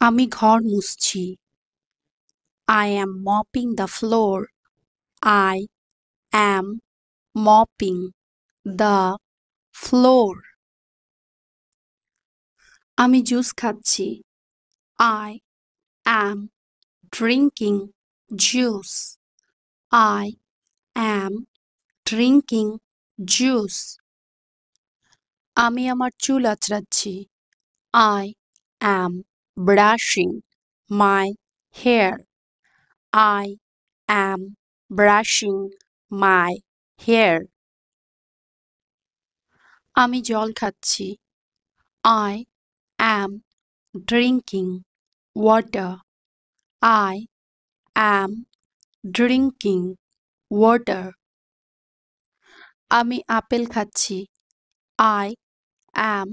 আমি ঘর মুছছি। I am mopping the floor. I am mopping the floor. আমি juice খাচ্ছি। I am drinking juice. I am drinking juice. আমি আমার চুল আঁচড়াচ্ছি। I am brushing my hair. I am brushing my hair. আমি জল খাচ্ছি। I am drinking water. I am drinking water. আমি apple খাচ্ছি। I am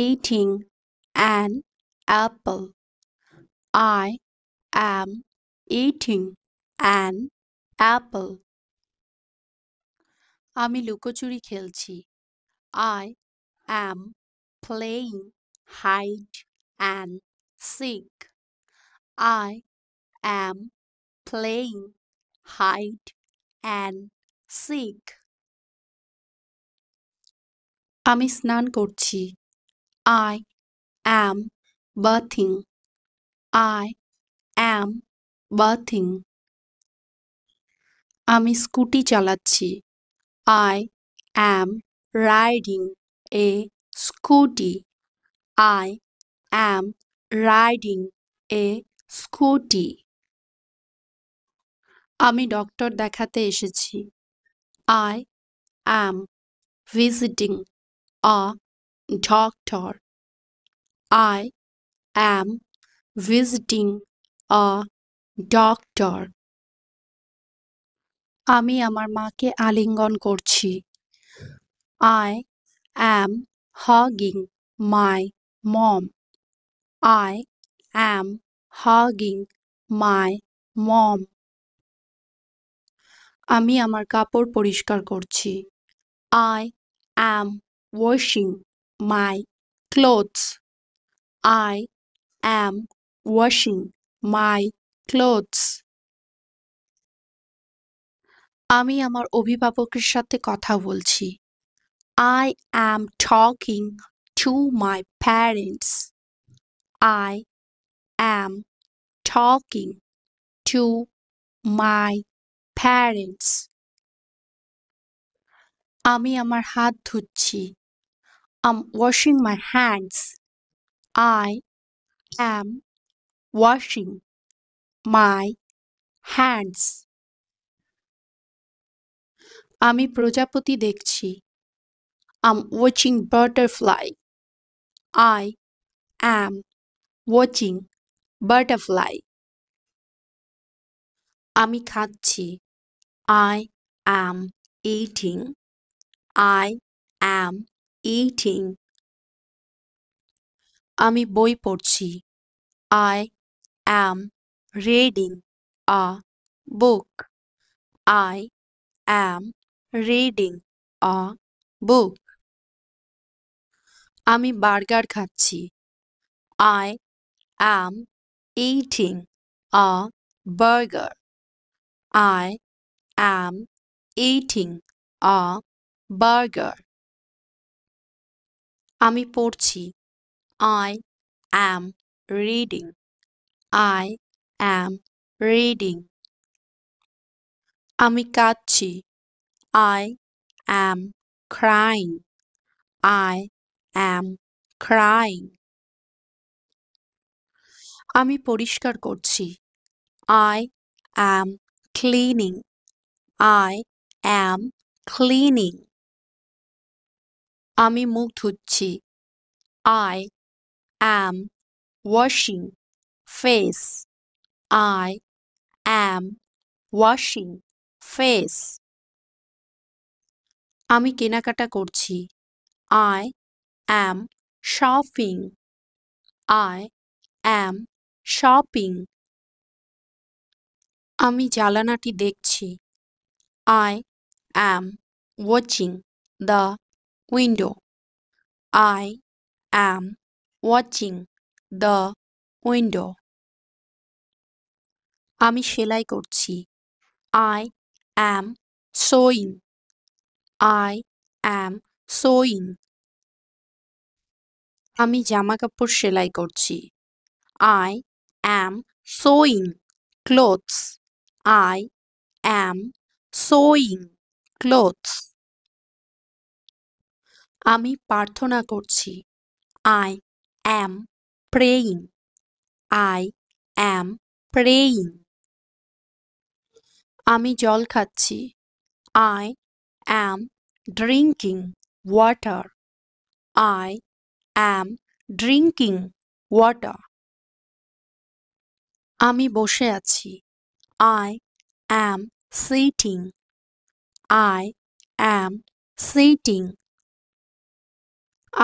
eating an apple. I am eating an apple. আমি লুকোচুরি খেলছি। I am playing hide and seek. I am playing hide and seek. আমি স্নান করছি। I am bathing. I am bathing. আমি scooty চালাচ্ছি। I am riding a scooty. I am riding a scooty. আমি doctor দেখাতে এসেছি। I am visiting a doctor. I am visiting a doctor. আমি আমার মাকে আলিঙ্গন করছি। I am hugging my mom. I am hugging my mom. আমি আমার কাপড় পরিষ্কার করছি। I am washing my clothes. I am washing my clothes. আমি আমার অভিভাবকের সাথে কথা বলছি। I am talking to my parents. I am talking to my parents. আমি আমার হাত ধুচ্ছি। I'm washing my hands. I am washing my hands. আমি প্রজাপতি দেখছি। I'm watching butterfly. I am watching butterfly. আমি খাচ্ছি। I am eating. I am eating. আমি বই পড়ছি। I am reading a book. I am reading a book. আমি burger খাচ্ছি। I am eating a burger. I am eating a burger. আমি পড়ছি। I am reading. I am reading. আমি কাঁদছি। I am crying. I am crying. আমি পরিষ্কার করছি। I am cleaning. I am cleaning. আমি মুখ ধুচ্ছি। I am washing face. I am washing face. আমি কেনাকাটা করছি। I am shopping. I am shopping. আমি জানালাটি দেখছি। I am watching the window. I am watching the window. আমি সেলাই করছি। I am sewing. I am sewing. আমি জামাকাপড় সেলাই করছি। I am sewing clothes. I am sewing clothes. আমি প্রার্থনা করছি। I am praying. I am praying. আমি জল খাচ্ছি। I am drinking water. I am drinking water. আমি বসে আছি। I am sitting. I am sitting.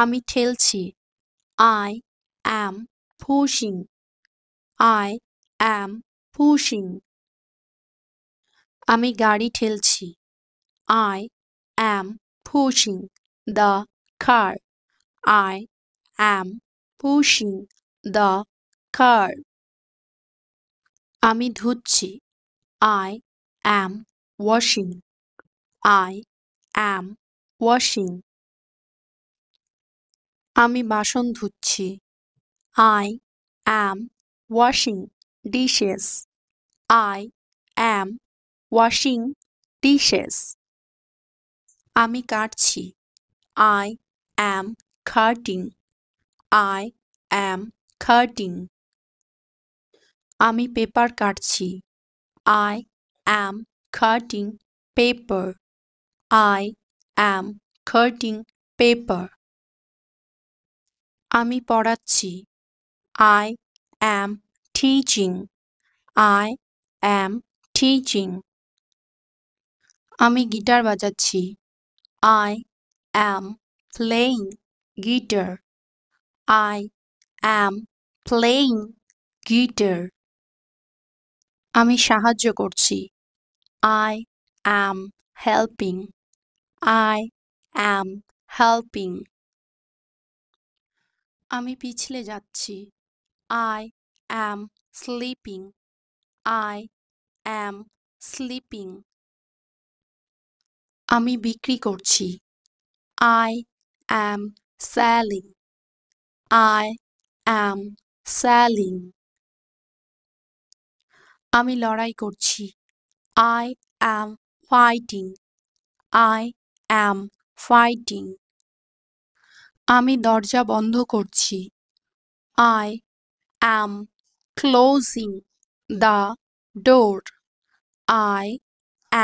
আমি ঠেলছি। I am pushing. I am pushing. আমি গাড়ি ঠেলছি। I am pushing the car. I am pushing the car. আমি ধুচ্ছি। I am washing. I am washing. আমি বাসন ধুচ্ছি। I am washing dishes. I am washing dishes. আমি কাটছি। I am cutting. I am cutting. আমি paper কাটছি। I am cutting paper. I am cutting paper. আমি পড়াচ্ছি। I am teaching. I am teaching. আমি guitar বাজাচ্ছি। I am playing guitar. I am playing guitar. আমি সাহায্য করছি। I am helping. I am helping. আমি পিছলে যাচ্ছি। I am sleeping. I am sleeping. আমি বিক্রি করছি। I am selling. I am selling. আমি লড়াই করছি। I am fighting. I am fighting. আমি দরজা বন্ধ করছি। I am closing the door. I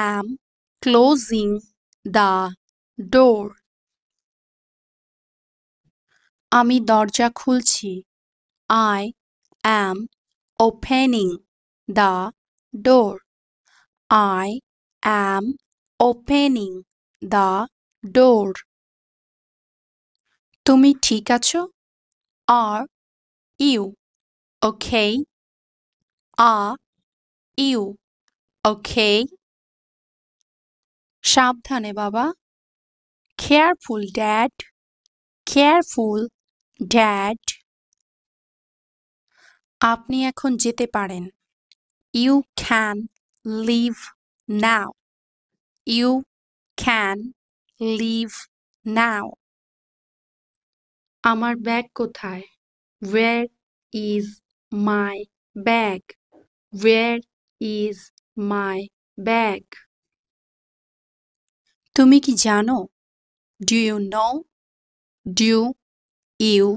am closing the door. আমি দরজা খুলছি। I am opening the door. I am opening the door. তুমি ঠিক আছো? Are you okay? Are you okay? সাবধানে বাবা। Careful dad. Careful dad. আপনি এখন যেতে পারেন। You can leave now. You can leave now. আমার ব্যাগ কোথায়? Where is my bag? Where is my bag? তুমি কি জানো? Do you know? Do you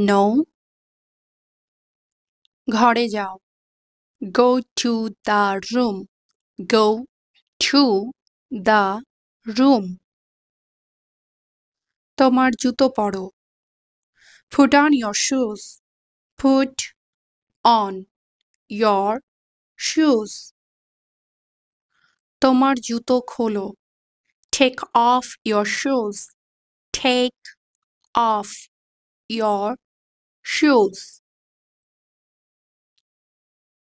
know? ঘরে যাও। Go to the room. Go to the room. তোমার জুতো পরো। Put on your shoes. Put on your shoes. তোমার জুতো খোলো। Take off your shoes. Take off your shoes.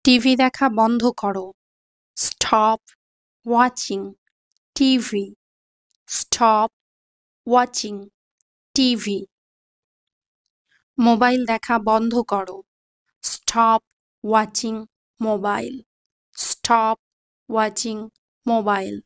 TV দেখা বন্ধ করো। Stop watching TV. Stop watching TV. Mobile দেখা বন্ধ করো। Stop Stop watching mobile. Stop watching mobile.